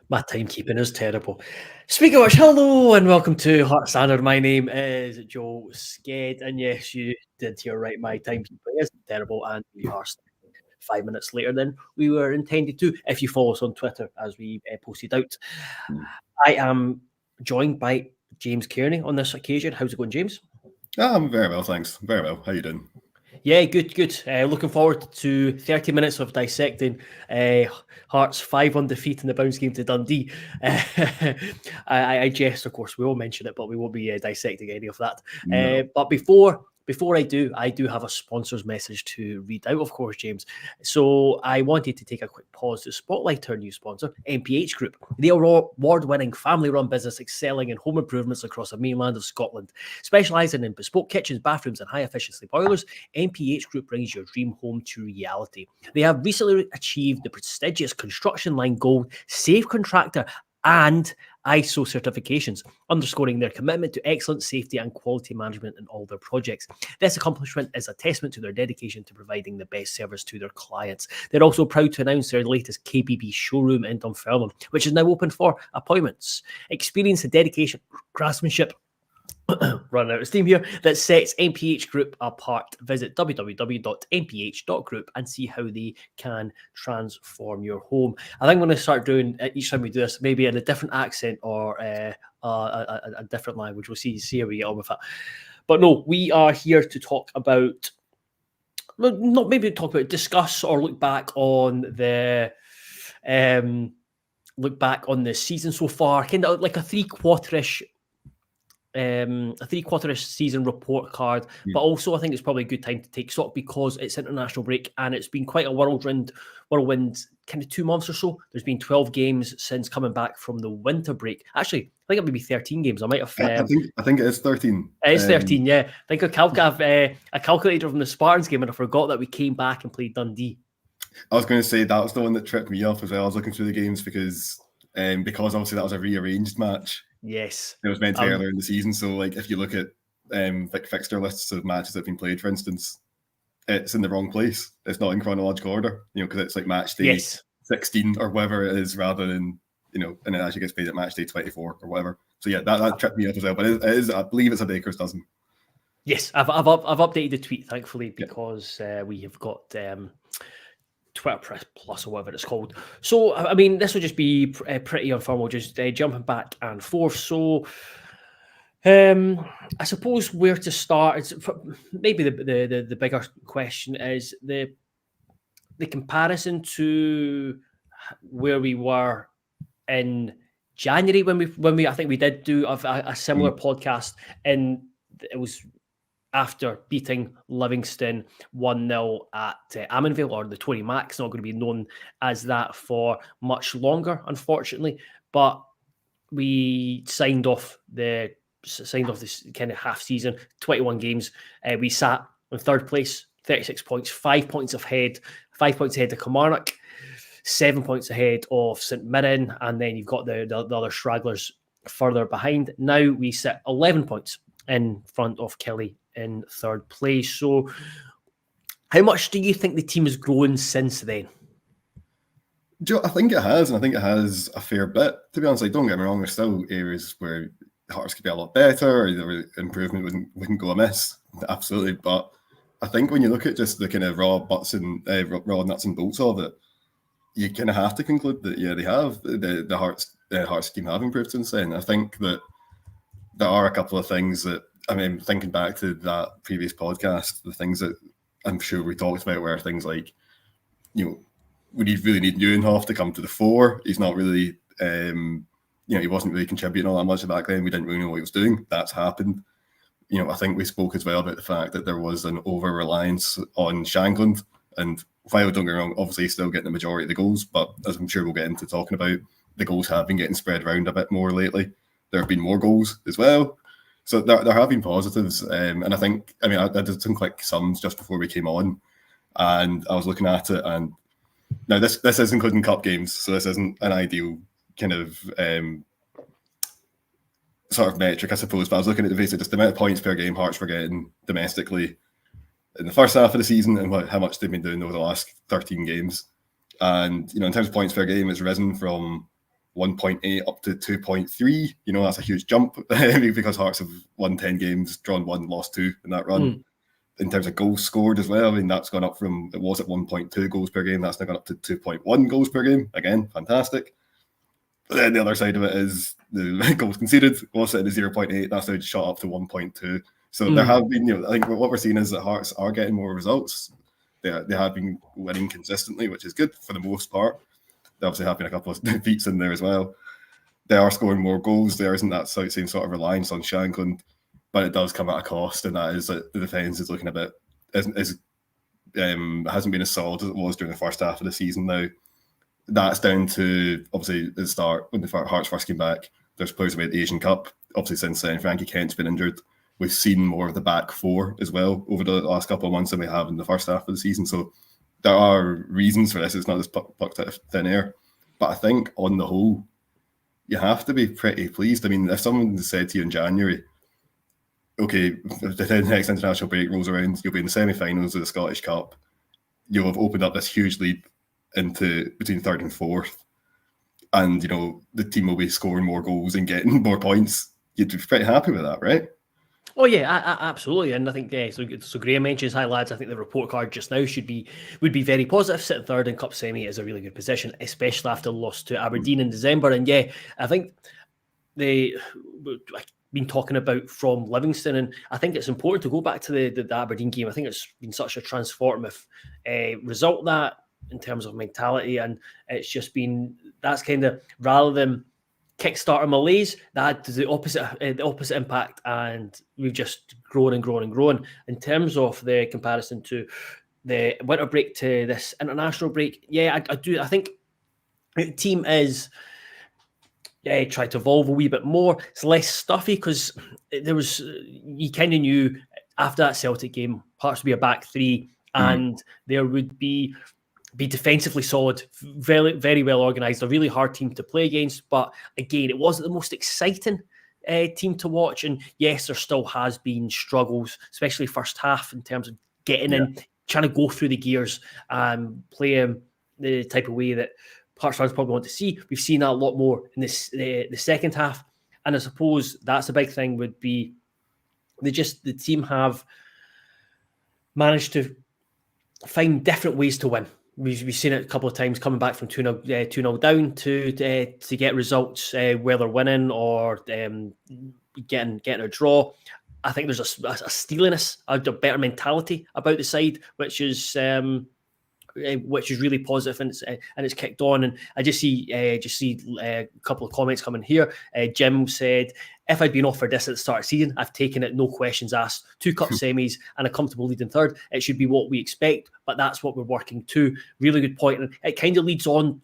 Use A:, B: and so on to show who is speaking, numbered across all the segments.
A: My timekeeping is terrible. Speaking of which, hello and welcome to Heart Standard. My name is Joe Sked, and yes, you did hear right. My timekeeping is terrible, and we are starting 5 minutes later than we were intended to. If you follow us on Twitter, as we posted out, I am joined by James Kearney on this occasion. How's it going, James?
B: I'm very well, thanks. Very well. How you doing?
A: Yeah, good. Looking forward to 30 minutes of dissecting Hearts 5 defeat in the bounce game to Dundee. I jest, of course, we will mention it, but we won't be dissecting any of that.
B: No.
A: But before I do have a sponsor's message to read out, of course, James. So I wanted to take a quick pause to spotlight our new sponsor, MPH Group. They are an award-winning family-run business excelling in home improvements across the mainland of Scotland. Specialising in bespoke kitchens, bathrooms and high-efficiency boilers, MPH Group brings your dream home to reality. They have recently achieved the prestigious Construction Line Gold Safe Contractor and ISO certifications, underscoring their commitment to excellent safety and quality management in all their projects. This accomplishment is a testament to their dedication to providing the best service to their clients. They're also proud to announce their latest KBB showroom in Dunfermline, which is now open for appointments. Experience the dedication, craftsmanship, running out of steam here, that sets MPH Group apart. Visit www.mph.group and see how they can transform your home. I think I'm going to start doing, each time we do this, maybe in a different accent or a different language. We'll see how we get on with that. But no, we are here to talk about, not maybe talk about, discuss or look back on the season so far, kind of like a three-quarter-ish season report card, but also I think it's probably a good time to take stock because it's international break and it's been quite a whirlwind kind of 2 months or so. There's been 12 games since coming back from the winter break. Actually, I think it may be 13 games. I might have.
B: I think it is 13.
A: It's 13. Yeah, I think I calculated from the Spartans game, and I forgot that we came back and played Dundee.
B: I was going to say that was the one that tripped me off as well. I was looking through the games because obviously that was a rearranged match.
A: Yes,
B: it was meant to be earlier in the season. So, like, if you look at like fixture lists of matches that have been played, for instance, it's in the wrong place. It's not in chronological order, because it's like match day 16 or whatever it is, rather than and it actually gets played at match day 24 or whatever. So yeah, that tripped me up as well. But it is, I believe it's a baker's dozen.
A: Yes, I've updated the tweet thankfully because we have got Twitter Plus or whatever it's called. So, I mean, this will just be pretty informal, just jumping back and forth. So, I suppose where to start. It's maybe the bigger question is the comparison to where we were in January when we I think we did do a similar podcast, and it was after beating Livingston 1-0 at Ammanville, or the Tony Mac's not going to be known as that for much longer, unfortunately. But we signed off this kind of half season, 21 games. We sat in third place, 36 points, 5 points ahead of Kilmarnock, 7 points ahead of St Mirren, and then you've got the other stragglers further behind. Now we sit 11 points in front of Kelly in third place. So how much do you think the team has grown since then?
B: Joe, I think it has, and I think it has a fair bit. To be honest, like, don't get me wrong, there's still areas where Hearts could be a lot better, or the improvement wouldn't go amiss. Absolutely. But I think when you look at just the kind of raw nuts and bolts of it, you kind of have to conclude that they have. The Hearts team have improved since then. I think that there are a couple of things that, I mean, thinking back to that previous podcast, the things that I'm sure we talked about were things like, we really need Neuenhoff to come to the fore. He's not really, he wasn't really contributing all that much back then. We didn't really know what he was doing. That's happened. I think we spoke as well about the fact that there was an over-reliance on Shankland. And while, don't get me wrong, obviously he's still getting the majority of the goals, but as I'm sure we'll get into talking about, the goals have been getting spread around a bit more lately. There have been more goals as well. So there have been positives. And I think, I did some quick sums just before we came on, and I was looking at it, and now this is including cup games, so this isn't an ideal kind of sort of metric, I suppose, but I was looking at basically just the amount of points per game Hearts were getting domestically in the first half of the season and how much they've been doing over the last 13 games. And, in terms of points per game, it's risen from 1.8 up to 2.3. You know, that's a huge jump because Hearts have won 10 games, drawn 1, lost 2 in that run. In terms of goals scored as well, I mean, that's gone up from, it was at 1.2 goals per game, that's now gone up to 2.1 goals per game. Again, fantastic. But then the other side of it is the goals conceded was at 0.8, that's now shot up to 1.2. So there have been, you know, I think what we're seeing is that Hearts are getting more results. They have been winning consistently, which is good for the most part. There obviously have been a couple of defeats in there as well. They are scoring more goals. There isn't that same sort of reliance on Shankland, but it does come at a cost, and that is that the defence is looking a bit hasn't been as solid as it was during the first half of the season. Now that's down to obviously the start when the Hearts first came back. There's players about the Asian Cup. Obviously since then, Frankie Kent's been injured. We've seen more of the back four as well over the last couple of months than we have in the first half of the season. So there are reasons for this. It's not just plucked out of thin air. But I think on the whole, you have to be pretty pleased. I mean, if someone said to you in January, okay, if the next international break rolls around, you'll be in the semi-finals of the Scottish Cup, you'll have opened up this huge lead into between third and fourth, and you know the team will be scoring more goals and getting more points, you'd be pretty happy with that, right?
A: Oh yeah, absolutely, and I think so. Graham mentions, "Hi lads, I think the report card just now would be very positive. Sitting third in Cup semi is a really good position, especially after the loss to Aberdeen in December." And yeah, I think I've been talking about from Livingston, and I think it's important to go back to the Aberdeen game. I think it's been such a transformative result that in terms of mentality, and it's just been that's kind of rather than Kickstarter malaise, that had the opposite impact, and we've just grown and grown and grown. In terms of the comparison to the winter break to this international break, yeah, I do. I think the team is tried to evolve a wee bit more. It's less stuffy because there was you kind of knew after that Celtic game, Hearts would be a back three, and there would be defensively solid, very, very well organised, a really hard team to play against. But again, it wasn't the most exciting team to watch. And yes, there still has been struggles, especially first half in terms of getting in, trying to go through the gears and play the type of way that Hearts fans probably want to see. We've seen that a lot more in this the second half. And I suppose that's a big thing would be the team have managed to find different ways to win. We've seen it a couple of times coming back from 2-0 down to get results where they're winning or getting a draw. I think there's a steeliness, a better mentality about the side, which is really positive, and it's kicked on. And I just see a couple of comments coming here. Jim said, "If I'd been offered this at the start of the season, I've taken it, no questions asked. 2 cup semis and a comfortable lead in third. It should be what we expect, but that's what we're working to." Really good point, and it kind of leads on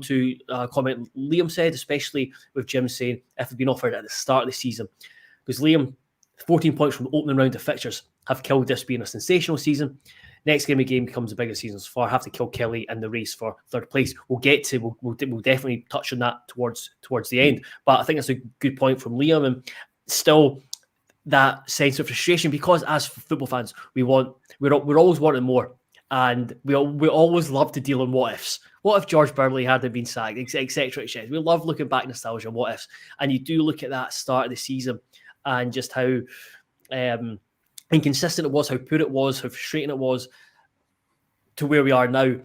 A: to a comment Liam said, especially with Jim saying if I'd been offered at the start of the season, because Liam, 14 points from the opening round of fixtures have killed this being a sensational season. Next game becomes the biggest season so far. Have to kill Kelly in the race for third place. We'll definitely touch on that towards the end. But I think that's a good point from Liam, and still that sense of frustration because as football fans, we're always wanting more, and we always love to deal in what ifs. What if George Burley hadn't been sacked, etc. We love looking back nostalgia, what ifs, and you do look at that start of the season and just how inconsistent it was, how poor it was, how frustrating it was to where we are now.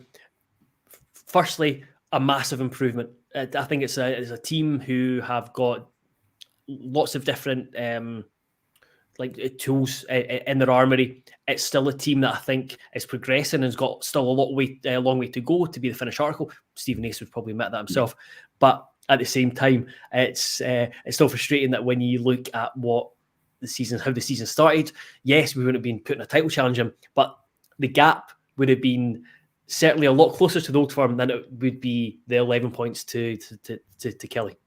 A: Firstly, a massive improvement. I think it's a team who have got lots of different tools in their armory. It's still a team that I think is progressing and has got still a long way to go to be the finished article. Stephen Ace would probably admit that himself, but at the same time, it's still frustrating that when you look at how the season started, yes, we wouldn't have been putting a title challenge in, but the gap would have been certainly a lot closer to the Old Firm than it would be the 11 points to Kelly.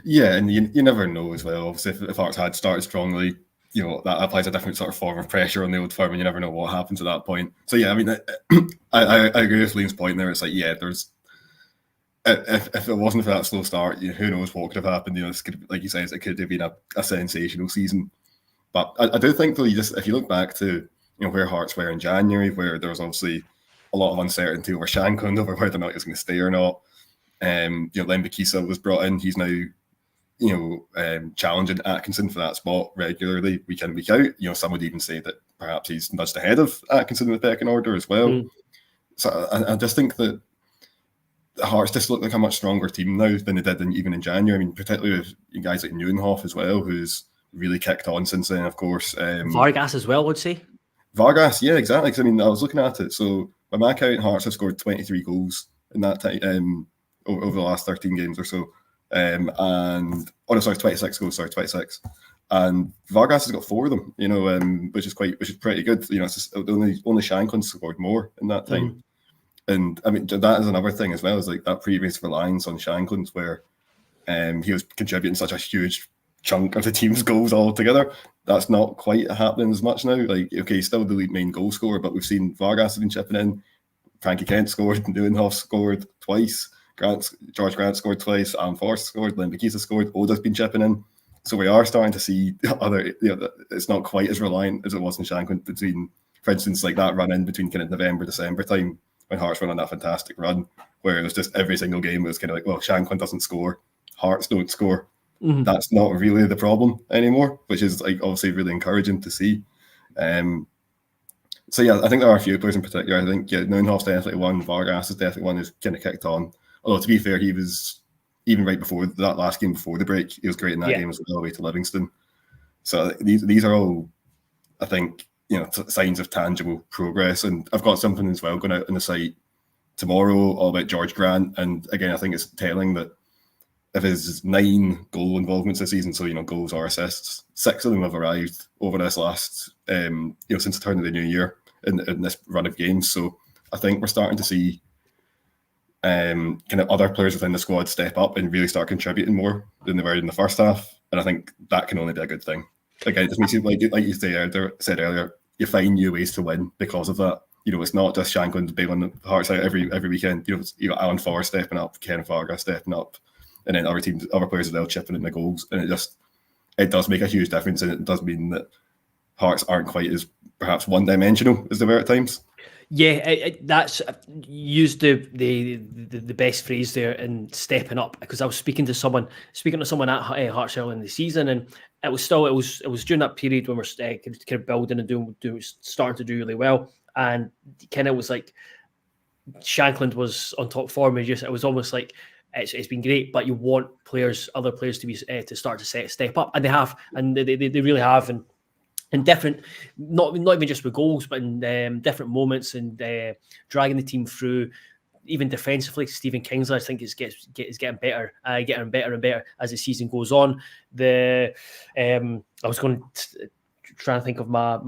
B: Yeah, and you never know as well. Obviously, if Hearts had started strongly, you know, that applies a different sort of form of pressure on the Old Firm, and you never know what happens at that point. So yeah, I mean, I agree with Liam's point there. It's like, yeah, there's if it wasn't for that slow start, who knows what could have happened. You know, like you say, it could have been a sensational season. But I do think though, if you look back to where Hearts were in January, where there was obviously a lot of uncertainty over Shankland, over whether or not he was going to stay or not. Lembikisa was brought in. He's now challenging Atkinson for that spot regularly, week in, week out. Some would even say that perhaps he's nudged ahead of Atkinson in the pecking order as well. So I just think that Hearts just look like a much stronger team now than they did even in January. I mean, particularly with guys like Neuenhoff as well, who's really kicked on since then, of course.
A: Vargas as well, I'd say.
B: Vargas, yeah, exactly. Because I mean, I was looking at it. So by my count, Hearts have scored 23 goals in that time over the last 13 games or so. 26 goals, 26. And Vargas has got 4 of them, which is pretty good. It's just, only Shankland scored more in that time. And I mean, that is another thing as well, is like that previous reliance on Shankland, where he was contributing such a huge chunk of the team's goals altogether. That's not quite happening as much now. Like, okay, he's still the lead main goal scorer, but we've seen Vargas has been chipping in. Frankie Kent scored, Neuenhoff scored twice, George Grant scored twice, Alan Forrest scored, Lembikisa scored, Oda's been chipping in. So we are starting to see other, it's not quite as reliant as it was in Shankland between, for instance, like that run in between kind of November, December time when Hearts went on that fantastic run, where it was just every single game it was kind of like, well, Shankland doesn't score, Hearts don't score. That's not really the problem anymore, which is like obviously really encouraging to see. So yeah, I think there are a few players in particular. I think Neuenhoff's definitely one, Vargas is definitely one who's kind of kicked on. Although to be fair, he was even right before that last game before the break, he was great in that game as well, away to Livingston. So these are all, I think, signs of tangible progress. And I've got something as well going out on the site tomorrow all about Jorge Grant. And again, I think it's telling that of his 9 goal involvements this season, so goals or assists, 6 of them have arrived over this last since the turn of the new year in this run of games. So I think we're starting to see kind of other players within the squad step up and really start contributing more than they were in the first half, and I think that can only be a good thing. Again, it just makes you like you said earlier, you find new ways to win because of that. It's not just Shankland bailing the Hearts out every weekend. You got Alan Forrest stepping up, Ken Vargas stepping up, and then other players as well chipping in the goals, and it does make a huge difference, and it does mean that Hearts aren't quite as perhaps one-dimensional as they were at times.
A: Yeah, that's used the best phrase there in stepping up, because I was speaking to someone at Hearts early in the season, and it was during that period when we're kind of building and starting to do really well, and kind of was like Shankland was on top form, and it was almost like it's been great, but you want other players to be to start to step up, and they have, and they really have, and in different, not even just with goals, but in different moments, and dragging the team through. Even defensively, Stephen Kingsley, I think, is getting better, getting better and better as the season goes on. I was going to try and think of my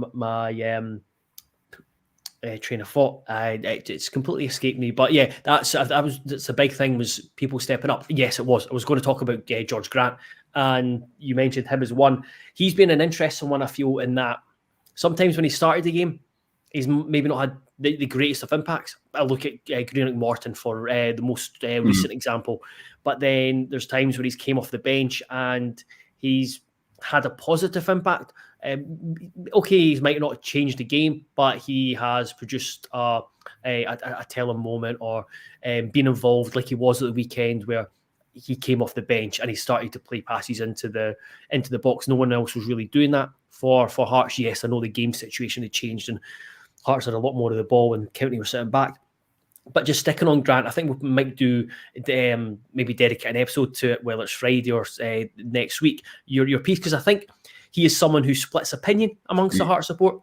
A: train of thought. It's completely escaped me, but yeah, that's a big thing, was people stepping up. Yes, it was. I was going to talk about Jorge Grant, and you mentioned him as one. He's been an interesting one, I feel, in that sometimes when he started the game, he's maybe not had the greatest of impacts. I look at Greenock Morton for the most recent example, but then there's times where he's came off the bench and he's had a positive impact. Okay, he might not have changed the game, but he has produced a telling moment, or been involved like he was at the weekend, where he came off the bench and he started to play passes into the box. No one else was really doing that for Hearts. Yes, I know the game situation had changed and Hearts had a lot more of the ball and County were sitting back. But just sticking on Grant, I think we might do maybe dedicate an episode to it, whether it's Friday or next week, your piece, because I think he is someone who splits opinion amongst the Hearts support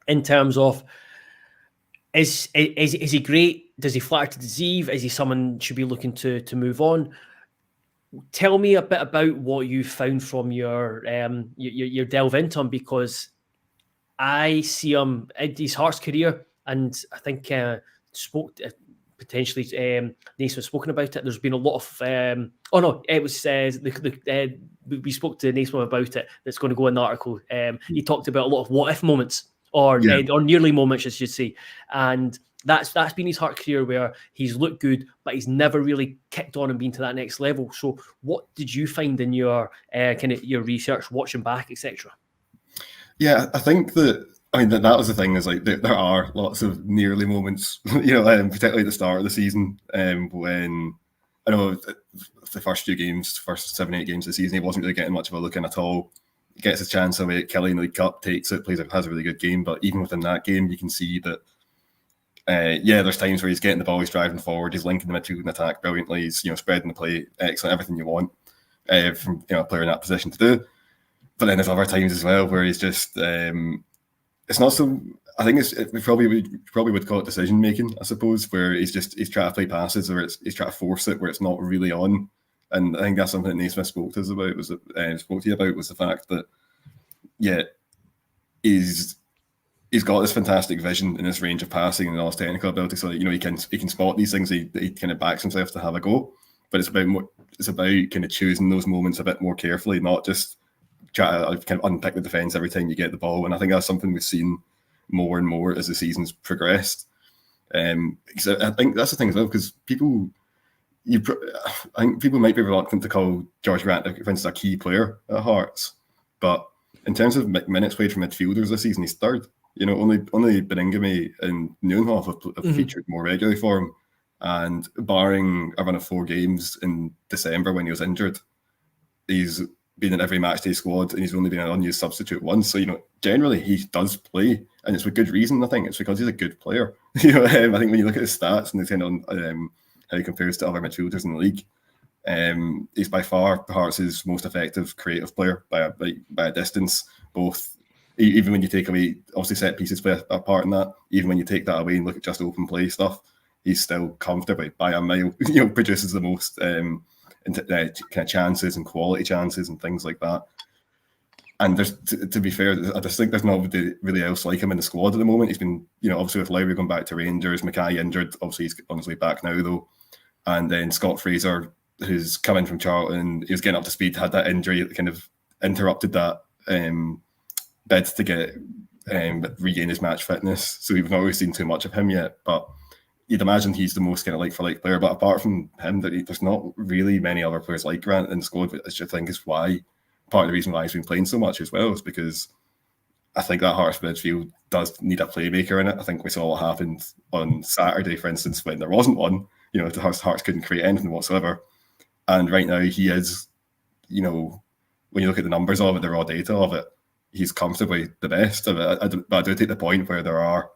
A: in terms of, is he great? Does he flatter to deceive? Is he someone should be looking to move on? Tell me a bit about what you found from your delve into him, because I see him in his Hearts career, and I think potentially Naismith spoken about it. There's been a lot of it was we spoke to Naismith about it. That's going to go in the article. He talked about a lot of what if moments, or nearly moments, I should say, and that's been his Heart career, where he's looked good, but he's never really kicked on and been to that next level. So, what did you find in your kind of your research, watching back, etc.?
B: Yeah, I think that that was the thing, is like there are lots of nearly moments, particularly at the start of the season, when I know the first 7-8 games of the season, he wasn't really getting much of a look in at all. He gets his chance away at Kelly in the League Cup, takes it, has a really good game. But even within that game, you can see that, there's times where he's getting the ball, he's driving forward, he's linking the midfield and attack brilliantly, he's spreading the play, excellent, everything you want from a player in that position to do. But then there's other times as well where he's just, it's not so. I think we probably would call it decision making, I suppose, where he's trying to play passes or he's trying to force it where it's not really on. And I think that's something that Naismith spoke to you about was the fact that he's got this fantastic vision and this range of passing and all his technical ability, so that, he can spot these things. He kind of backs himself to have a go, but it's about kind of choosing those moments a bit more carefully, not just try to kind of unpick the defense every time you get the ball. And I think that's something we've seen more and more as the season's progressed. Because I think that's the thing as well, because I think people might be reluctant to call Jorge Grant, for instance, a key player at Hearts, but in terms of minutes played for midfielders this season, he's third. Only Beningame and Neuenhoff have featured more regularly for him, and barring a run of 4 games in December when he was injured, he's been in every matchday squad and he's only been an unused substitute once. So, generally he does play, and it's with good reason. I think it's because he's a good player. I think when you look at his stats and kind of how he compares to other midfielders in the league, he's by far Hearts' most effective creative player by a distance. Both, even when you take away, obviously set pieces play a part in that. Even when you take that away and look at just open play stuff, he's still comfortably by a mile, produces the most kind of chances and quality chances and things like that. And there's, to be fair, I just think there's nobody really else like him in the squad at the moment. He's been, obviously with Lowry going back to Rangers, Mackay injured, obviously he's on his way back now though. And then Scott Fraser, who's come in from Charlton, he was getting up to speed, had that injury that kind of interrupted that bid to get regain his match fitness. So we've not really seen too much of him yet, but you'd imagine he's the most kind of like-for-like player. But apart from him, there's not really many other players like Grant in the squad, which I think is why part of the reason why he's been playing so much as well is because I think that Hearts midfield does need a playmaker in it. I think we saw what happened on Saturday, for instance, when there wasn't one. The Hearts couldn't create anything whatsoever. And right now he is, when you look at the numbers of it, the raw data of it, he's comfortably the best. But I do take the point where there are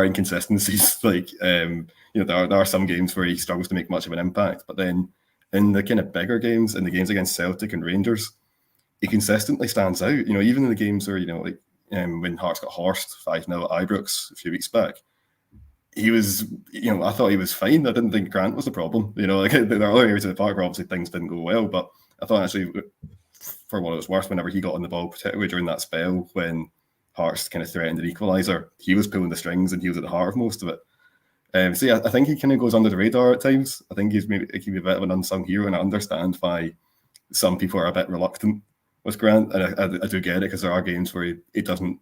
B: inconsistencies. Like, there are some games where he struggles to make much of an impact, but then in the kind of bigger games, in the games against Celtic and Rangers, he consistently stands out. Even in the games where, when Hearts got horsed 5-0 at Ibrox a few weeks back, he was, I thought he was fine. I didn't think Grant was the problem. There are other areas of the park where obviously things didn't go well, but I thought actually, for what it was worth, whenever he got on the ball, particularly during that spell when Hearts kind of threatened an equaliser, he was pulling the strings and he was at the heart of most of it. I think he kind of goes under the radar at times. I think he can be a bit of an unsung hero, and I understand why some people are a bit reluctant with Grant, and I do get it, because there are games where he doesn't,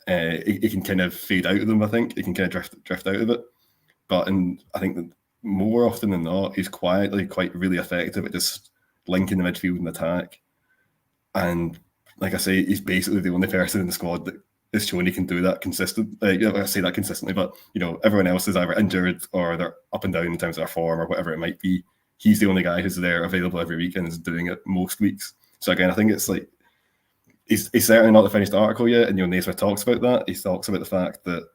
B: he can kind of fade out of them. I think he can kind of drift out of it, but I think that more often than not, he's quietly quite really effective at just linking the midfield and attack. And like I say, he's basically the only person in the squad that is showing he can do that consistently. I say that consistently, but everyone else is either injured or they're up and down in terms of their form or whatever it might be. He's the only guy who's there available every week and is doing it most weeks. So again, I think it's like he's certainly not the finished article yet. And Naismith talks about that. He talks about the fact that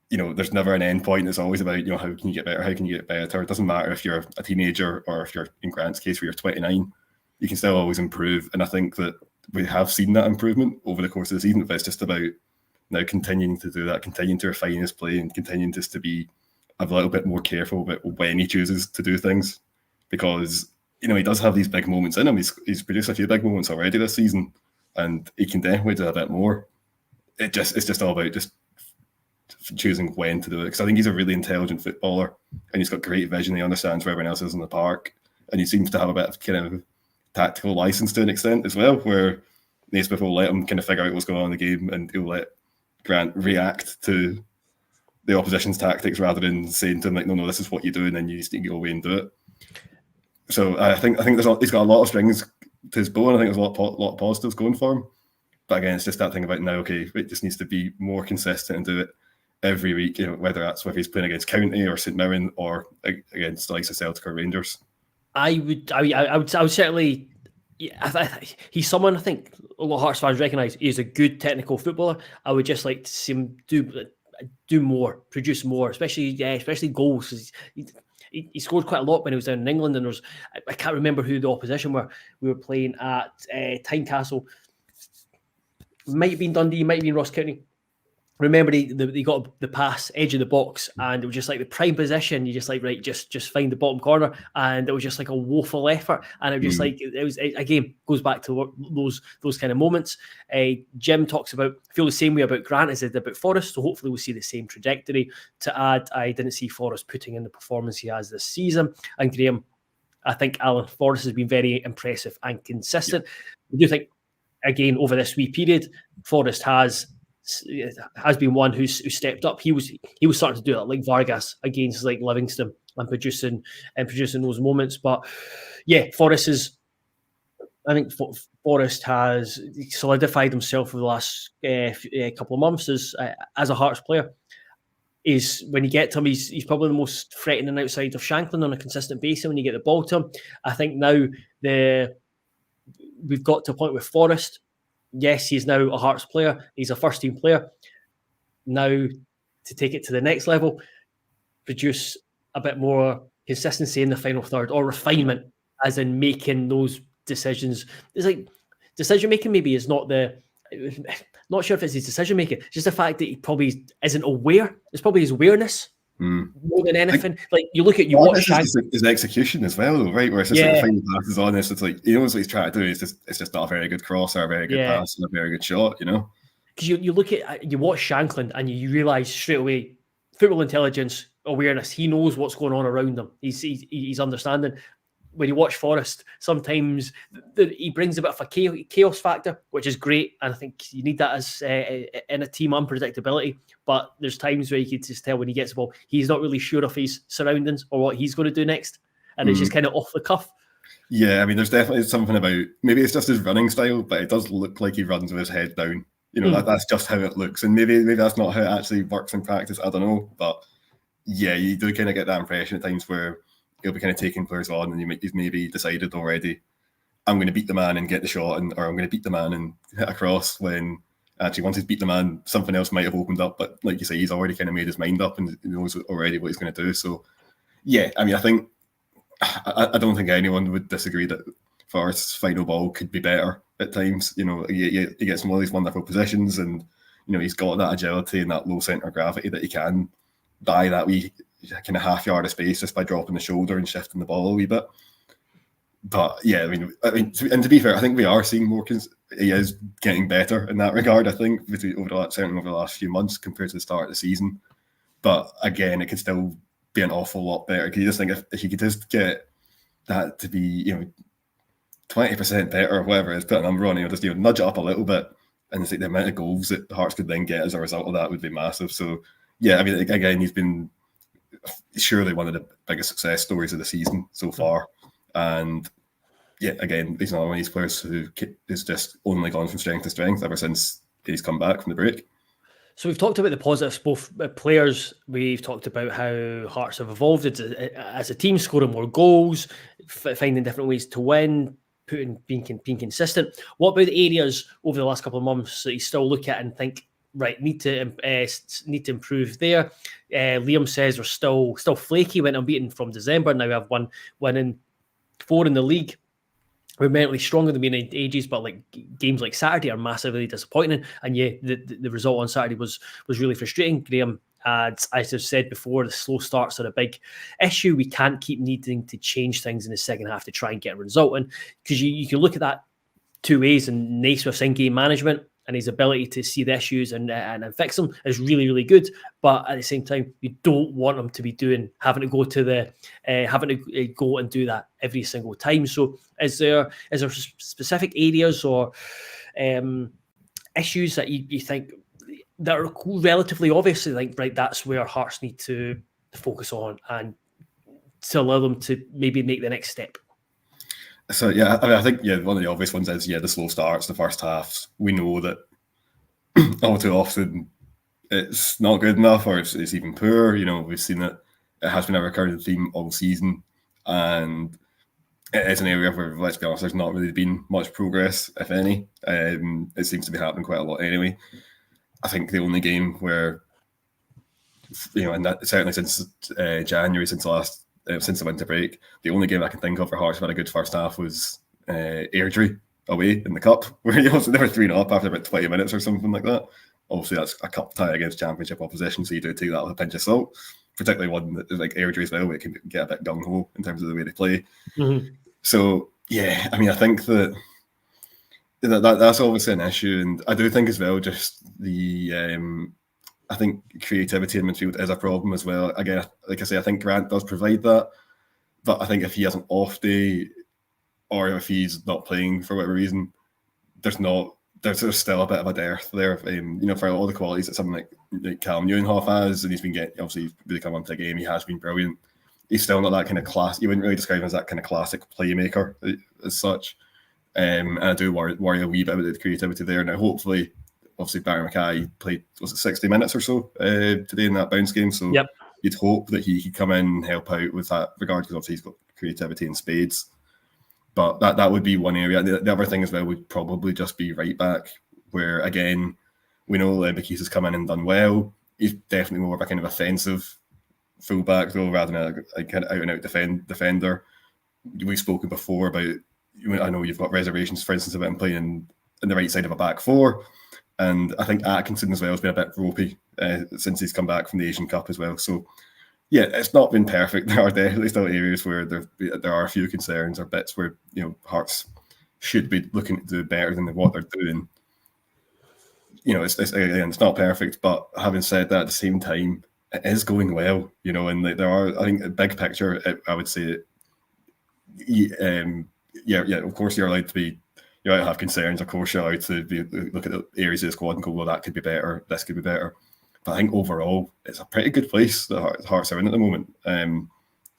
B: there's never an end point. It's always about how can you get better? How can you get better? It doesn't matter if you're a teenager or if you're, in Grant's case, where you're 29. You can still always improve. And I think that we have seen that improvement over the course of the season, but it's just about now continuing to do that, continuing to refine his play and continuing just to be a little bit more careful about when he chooses to do things, because he does have these big moments in him. He's produced a few big moments already this season, and he can definitely do a bit more. It's just all about just choosing when to do it, because I think he's a really intelligent footballer and he's got great vision. He understands where everyone else is in the park, and he seems to have a bit of kind of tactical license to an extent as well, where Naismith will let him kind of figure out what's going on in the game, and he'll let Grant react to the opposition's tactics rather than saying to him like, no, this is what you do, and then you just need to go away and do it. So I think he's got a lot of strings to his bow, and I think there's a lot of positives going for him. But again, it's just that thing about now, okay, it just needs to be more consistent and do it every week, whether he's playing against County or St Mirren or against the likes of Celtic or Rangers.
A: I would certainly. Yeah, he's someone I think a lot of Hearts fans recognise. He's a good technical footballer. I would just like to see him do more, produce more, especially goals. He scored quite a lot when he was down in England, and I can't remember who the opposition were. We were playing at Tynecastle. Might have been Dundee, might have been Ross County. Remember, they got the pass edge of the box, and it was just like the prime position. You just like, right, just find the bottom corner, and it was just like a woeful effort. And it was just like it again goes back to those kind of moments. Jim talks about feel the same way about Grant as he did about Forrest, so hopefully we'll see the same trajectory. To add, I didn't see Forrest putting in the performance he has this season, and Graham, I think Alan Forrest has been very impressive and consistent. I do think again over this wee period, Forrest has been one who's stepped up. He was starting to do that like Vargas against like Livingston and producing those moments. But yeah, I think Forrest has solidified himself over the last couple of months as a Hearts player. Is when you get to him, he's probably the most threatening outside of Shankland on a consistent basis when you get the ball to him. I think now we've got to a point with Forrest. Yes, he's now a Hearts player. He's a first-team player. Now, to take it to the next level, produce a bit more consistency in the final third or refinement, as in making those decisions. It's like decision-making maybe is not not sure if it's his decision-making. It's just the fact that he probably isn't aware. It's probably his awareness more than anything. Like you watch
B: his execution as well, right? Where it's just like the final pass is on this. It's like he knows what he's trying to do. It's just not a very good cross or a very good pass and a very good shot,
A: Because you watch Shankland and you realise straight away football intelligence, awareness. He knows what's going on around him. He's understanding. When you watch Forrest, sometimes he brings a bit of a chaos factor, which is great, and I think you need that as in a team, unpredictability. But there's times where you can just tell when he gets the ball, he's not really sure of his surroundings or what he's going to do next, and it's just kind of off the cuff.
B: Yeah, I mean, there's definitely something about maybe it's just his running style, but it does look like he runs with his head down. That's just how it looks, and maybe that's not how it actually works in practice. I don't know, but yeah, you do kind of get that impression at times where he'll be kind of taking players on, and he's maybe decided already, I'm going to beat the man and get the shot, or I'm going to beat the man and hit across. When actually, once he's beat the man, something else might have opened up. But like you say, he's already kind of made his mind up and he knows already what he's going to do. So yeah, I mean, I don't think anyone would disagree that Forrest's final ball could be better at times. He gets some of these wonderful positions, and he's got that agility and that low centre of gravity that he can buy that wee kind of half yard of space just by dropping the shoulder and shifting the ball a wee bit. But yeah, I mean, and to be fair, I think we are seeing more. He is getting better in that regard. I think certainly over the last few months compared to the start of the season. But again, it could still be an awful lot better. Because you just think if you could just get that to be 20% better or whatever, is put a number on it, just nudge it up a little bit, and it's like the amount of goals that the Hearts could then get as a result of that would be massive. So yeah, I mean, again, he's been surely one of the biggest success stories of the season so far. And yeah, again, he's not one of these players who has just only gone from strength to strength ever since he's come back from the break.
A: So we've talked about the positives, both players. We've talked about how Hearts have evolved as a team, scoring more goals, finding different ways to win, being consistent. What about the areas over the last couple of months that you still look at and think, right, need to improve there? Liam says we're still flaky. Went unbeaten from December. Now we have one win in 4 in the league. We're mentally stronger than we in ages, but like games like Saturday are massively disappointing. And yeah, the result on Saturday was really frustrating. Graham, as I've said before, the slow starts are a big issue. We can't keep needing to change things in the second half to try and get a result. And because you can look at that two ways, and Naismith's in-game management and his ability to see the issues and fix them is really, really good. But at the same time, you don't want them to be having to go and do that every single time. So is there specific areas or issues that you think that are relatively obvious, like, right, that's where Hearts need to focus on and to allow them to maybe make the next step?
B: So yeah, I mean, I think one of the obvious ones is the slow starts, the first halves. We know that all too often it's not good enough, or it's even poor. We've seen it. It has been a recurring theme all season, and it is an area where, let's be honest, there's not really been much progress, if any. It seems to be happening quite a lot anyway. I think the only game where, and that certainly since January, since the winter break, the only game I can think of where Hearts had a good first half was Airdrie away in the cup, where they were 3-0 after about 20 minutes or something like that. Obviously, that's a cup tie against championship opposition, so you do take that with a pinch of salt. Particularly one that is like Airdrie as well, where it can get a bit gung-ho in terms of the way they play.
A: Mm-hmm.
B: So, yeah, I mean, I think that's obviously an issue. And I do think as well, just I think creativity in midfield is a problem as well. Again, like I say, I think Grant does provide that. But I think if he has an off day, or if he's not playing for whatever reason, there's still a bit of a dearth there. For all the qualities that someone like Callum Newhoff has, and he's been getting, obviously, really come onto the game, he has been brilliant. He's still not that kind of class. You wouldn't really describe him as that kind of classic playmaker as such. And I do worry a wee bit about the creativity there. Now, hopefully, obviously, Barry Mackay played, was it 60 minutes or so today in that bounce game? So You'd hope that he could come in and help out with that regard, because obviously he's got creativity in spades. But that would be one area. The other thing as well would probably just be right back, where, again, we know Bakis has come in and done well. He's definitely more of a kind of offensive fullback, though, rather than a kind of out-and-out defender. We've spoken before about, I know you've got reservations, for instance, about him playing in the right side of a back four. And I think Atkinson as well has been a bit ropey since he's come back from the Asian Cup as well. So, yeah, it's not been perfect. There are definitely still areas where there are a few concerns, or bits where Hearts should be looking to do better than what they're doing. It's not perfect, but having said that, at the same time, it is going well. And there are, I think, a big picture. I would say, of course you're allowed to have concerns. Of course you're allowed to look at the areas of the squad and go, well, that could be better. This could be better. But I think overall, it's a pretty good place that Hearts are in at the moment.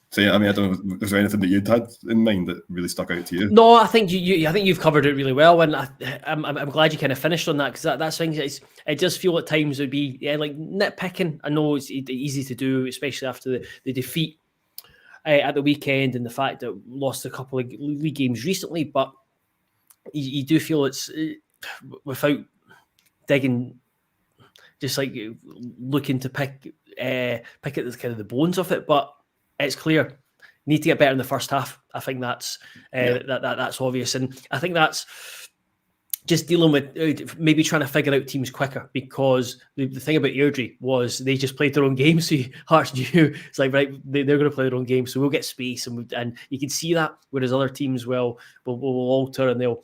B: So yeah, I mean, I don't know, is there anything that you'd had in mind that really stuck out to you?
A: No, I think you've covered it really well, and I'm glad you kind of finished on that, because that's thing. It does feel at times it would be like nitpicking. I know it's easy to do, especially after the defeat at the weekend, and the fact that we lost a couple of league games recently. But you do feel it's without digging, just like looking to pick at the kind of the bones of it. But it's clear, need to get better in the first half. I think that's that's obvious, and I think that's just dealing with maybe trying to figure out teams quicker, because the thing about Airdrie was they just played their own game, so Hearts knew it's like, right, they're going to play their own game, so we'll get space, and you can see that, whereas other teams will alter, and they'll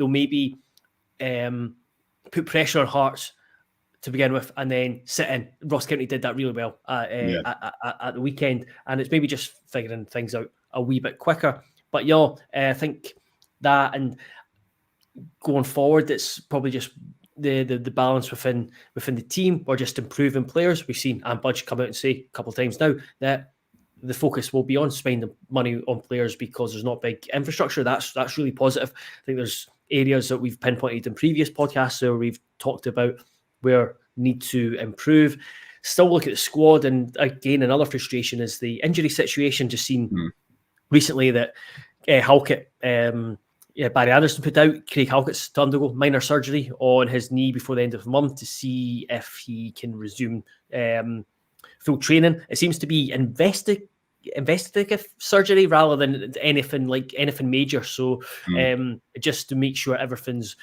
A: maybe put pressure on Hearts to begin with, and then sit in. Ross County did that really well at the weekend, and it's maybe just figuring things out a wee bit quicker. But I think that, and going forward, it's probably just the balance within the team, or just improving players. We've seen Anne Budge come out and say a couple of times now that the focus will be on spending money on players because there's not big infrastructure. That's really positive. I think there's areas that we've pinpointed in previous podcasts where we've talked about where need to improve. Still look at the squad, and again, another frustration is the injury situation. Just seen recently that Halkett, Barry Anderson put out Craig Halkett's to undergo minor surgery on his knee before the end of the month to see if he can resume full training. It seems to be investigative surgery rather than anything major. So just to make sure everything's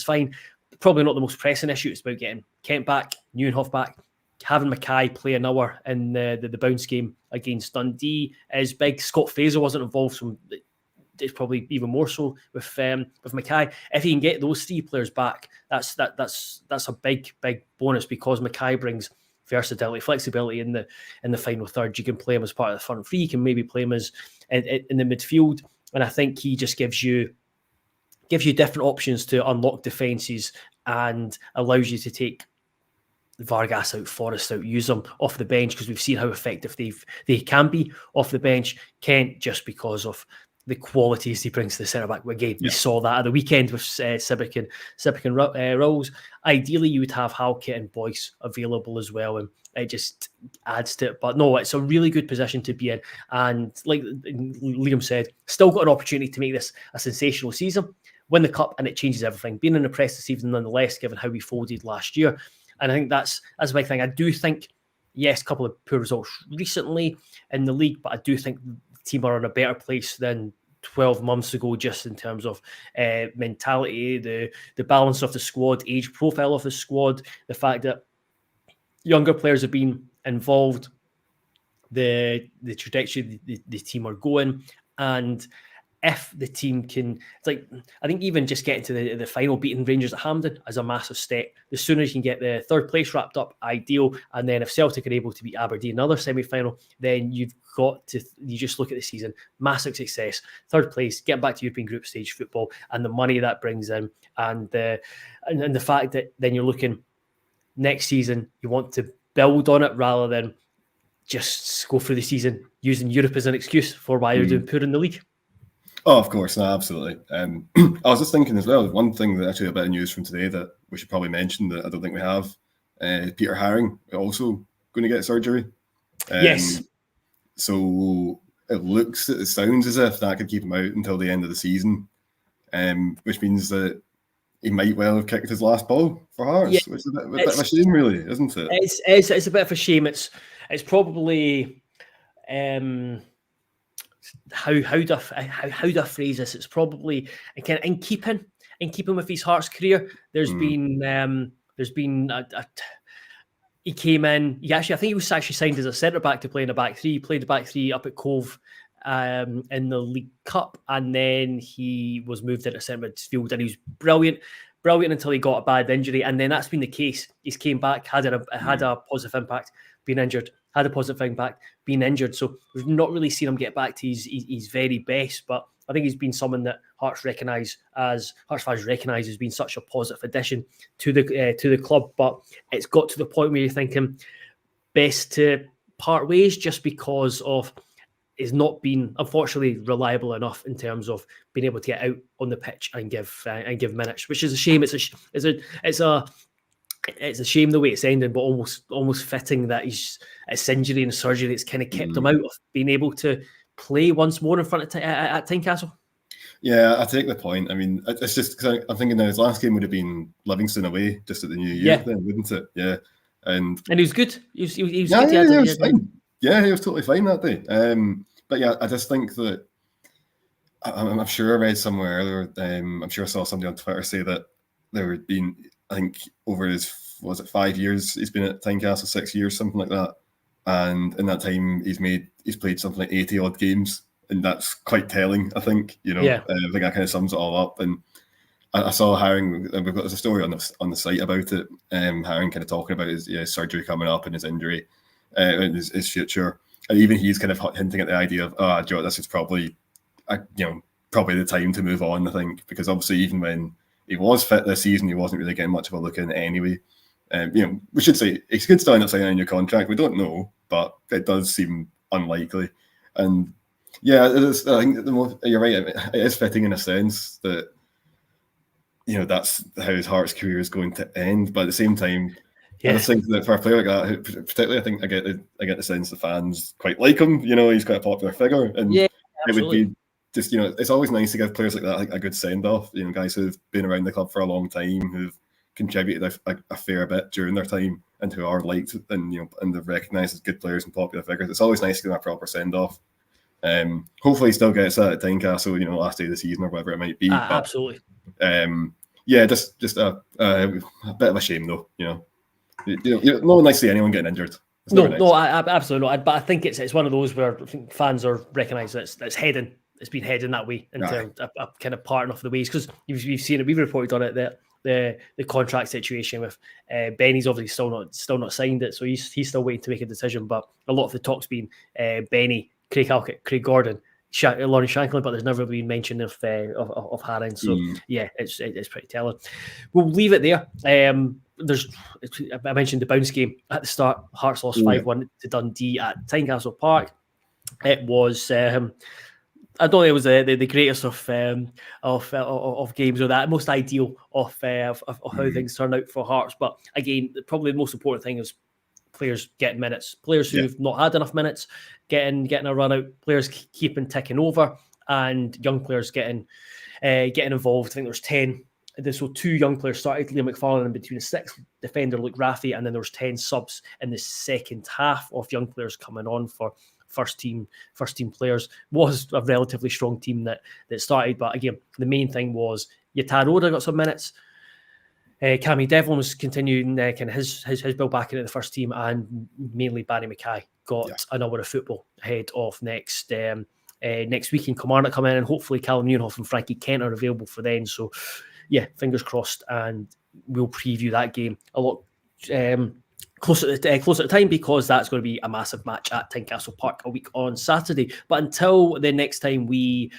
A: fine. Probably not the most pressing issue. It's about getting Kent back, Newhoff back, having Mackay play an hour in the bounce game against Dundee is big. Scott Fraser wasn't involved, so it's probably even more so with Mackay. If he can get those three players back, that's a big bonus, because Mackay brings versatility, flexibility in the final third. You can play him as part of the front three. You can maybe play him as in the midfield, and I think he just gives you different options to unlock defences and allows you to take Vargas out, Forrest out, use them off the bench, because we've seen how effective they can be off the bench. Kent, just because of the qualities he brings to the centre back. Again, we saw that at the weekend with Sibic and Rolls. Ideally, you would have Halkett and Boyce available as well, and it just adds to it. But no, it's a really good position to be in. And like Liam said, still got an opportunity to make this a sensational season, win the cup, and it changes everything. Being in the press this evening, nonetheless, given how we folded last year. And I think that's a big thing. I do think, yes, a couple of poor results recently in the league, but I do think the team are in a better place than 12 months ago, just in terms of mentality, the balance of the squad, age profile of the squad, the fact that younger players have been involved, the trajectory the team are going, and if the team can, it's like, I think even just getting to the final, beating Rangers at Hampden is a massive step. The sooner you can get the third place wrapped up, ideal. And then if Celtic are able to beat Aberdeen, another semi-final, then you just look at the season, massive success, third place, getting back to European group stage football, and the money that brings in, and the fact that then you're looking next season, you want to build on it rather than just go through the season using Europe as an excuse for why you're doing poor in the league.
B: Oh, of course, no, absolutely. I was just thinking as well, one thing that actually a bit of news from today that we should probably mention that I don't think we have, Peter Haring also going to get surgery.
A: Yes.
B: So it sounds as if that could keep him out until the end of the season, which means that he might well have kicked his last ball for Hearts, which is a bit of a shame, really, isn't it?
A: It's a bit of a shame. It's probably how do I phrase this? It's probably again in keeping with his Hearts career. There's been he came in. I think he was actually signed as a centre back to play in a back three. He played the back three up at Cove in the League Cup, and then he was moved into centre midfield, and he was brilliant until he got a bad injury, and then that's been the case. He's came back, had a positive impact, been injured, had a positive impact, been injured. So we've not really seen him get back to his very best, but I think he's been someone that Hearts fans recognise as being such a positive addition to the club. But it's got to the point where you're thinking best to part ways, just because of is not been, unfortunately, reliable enough in terms of being able to get out on the pitch and give minutes, which is a shame. It's a shame the way it's ended, but almost fitting that it's injury and surgery that's kind of kept him out of being able to play once more in front of at Tynecastle.
B: Yeah, I take the point. I mean, it's just because I'm thinking now his last game would have been Livingston away just at the New Year, then, wouldn't it? Yeah, and
A: he was good. He was good.
B: He was fine. Yeah, he was totally fine that day. But yeah, I just think that I'm sure I read somewhere earlier. I'm sure I saw somebody on Twitter say that there had been, I think, over his 5 years he's been at Tynecastle, 6 years, something like that. And in that time, he's played something like 80 odd games, and that's quite telling. I think I think that kind of sums it all up. And I saw Haring, and there's a story on the site about it. Haring kind of talking about his surgery coming up and his injury, and his future, and even he's kind of hinting at the idea of Joe, this is probably the time to move on. I think because obviously even when he was fit this season, he wasn't really getting much of a look in anyway. We should say he could still end up signing a new contract. We don't know, but it does seem unlikely. And yeah, it is, I think you're right. It is fitting in a sense that that's how his Hearts career is going to end. But at the same time, I just think that for a player like that, particularly, I think I get the sense the fans quite like him. He's quite a popular figure, and it would be just it's always nice to give players like that a good send off. Guys who've been around the club for a long time, who've contributed a fair bit during their time, and who are liked and and they're recognised as good players and popular figures. It's always nice to give them a proper send off. Hopefully, he still gets that at Tynecastle, last day of the season or whatever it might be. But,
A: absolutely.
B: Just a bit of a shame though. No one likes to see anyone getting injured.
A: No, absolutely not. But I think it's one of those where I think fans are recognise that it's been heading that way into a kind of part of the ways, because you've seen it. We've reported on it that the contract situation with Benny's obviously still not signed it, so he's still waiting to make a decision. But a lot of the talk's been Benny, Craig Halkett, Craig Gordon, Lauren Shanklin, but there's never been mention of Haring. So it's pretty telling. We'll leave it there. I mentioned the bounce game at the start. Hearts lost 5-1 to Dundee at Tynecastle Park. It was I don't think it was the greatest of games, or that most ideal of how things turn out for Hearts. But again, probably the most important thing is players getting minutes, players who've not had enough minutes getting a run out, players keeping ticking over, and young players getting involved. I think there's 10. So 2 young players started, Liam McFarlane, in between a 6th defender, Luke Raffy, and then there was 10 subs in the second half of young players coming on for first team players. Was a relatively strong team that started, but again, the main thing was Yatad Oda got some minutes. Cammy Devlin was continuing kind of his build back into the first team, and mainly Barry Mackay got an hour of football ahead of next week in Kilmarnock come in, and hopefully Callum Newhoff and Frankie Kent are available for then. So yeah, fingers crossed, and we'll preview that game a lot closer at the time, because that's going to be a massive match at Tynecastle Park a week on Saturday. But until the next time we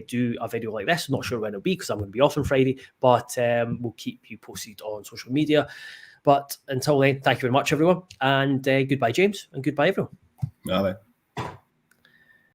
A: do a video like this, I'm not sure when it'll be because I'm going to be off on Friday, but we'll keep you posted on social media. But until then, thank you very much, everyone, and goodbye, James, and goodbye, everyone.
B: Bye.